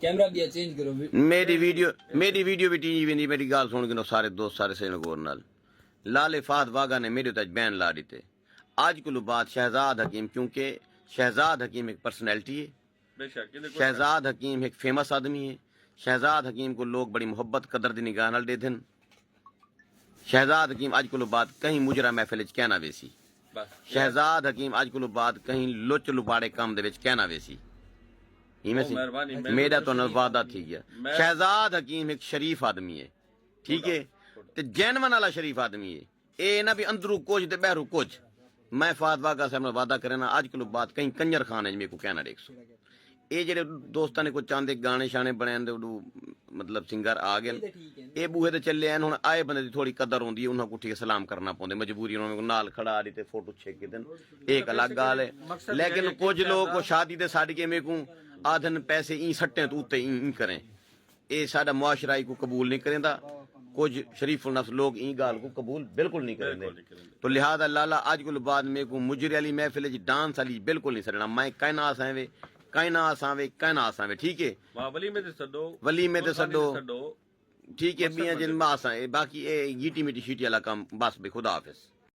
Camera भी change करो। मेरी वीडियो भी टीवी भी नहीं। मेरी गाल सुन के सारे दोस्त सारे सेन गोर नाल लाले फाद वागा ने मेरे तक बैन ला दी थे। आज को बात शहजाद हकीम, क्योंकि शहजाद हकीम एक पर्सनैलिटी है। शहजाद हकीम एक फेमस आदमी है। शहजाद हकीम को लोग बड़ी मोहब्बत कदर दी निगाह नाल दे देन। शहजाद हकीम आज को बात कहीं मुजरा महफिल च कहना वेसी। शहजाद हकीम आज को बात कहीं लुच लुबाड़े काम दे विच कहना वेसी। मेरा तो वादा थी गया। शहजाद हकीम एक शरीफ आदमी है, ठीक है, ते जैनवन वाला शरीफ आदमी है। ए ना भी अंदरू कुछ ते बहरू कुछ। मैं फाद वागा साहब ने वादा करे ना आज को बात कहीं कंजर खान है मेरे को कहना देख सो। ये जेडे दोस्तां ने कुछ चाहते गाने शाने बने मतलब सिंगर आ गए, ये बूहे ते चले आए। हुण आए बंदे दी थोड़ी कदर होंदी है, उन्हां को ठीक सलाम करना पौंदे, मजबूरी उन्हां को नाल खड़ा दी ते फोटो छेक के देन, एक अलग गाल है। लेकिन कुछ लोग को शादी ते साड़ी के मेरे को आधन पैसे ई सट्टे तो उत्ते ई करें, ये साडा मुआशरा को कबूल नहीं करेंदा। कुछ शरीफुल नफ्स लोग ई गाल को कबूल बिल्कुल नहीं करेंगे। तो लिहाजा लाला आज को बाद मेरे को मुजरे वाली महफिल डांस वाली बिल्कुल नहीं सड़ना। मैं कहना आसावे कहना आसावे, ठीक है, वली में ते सडो, ठीक है, बिया जिन मासा बाकी ये गीटी मिटी शीटी वाला काम बस बे। खुदा हाफिज।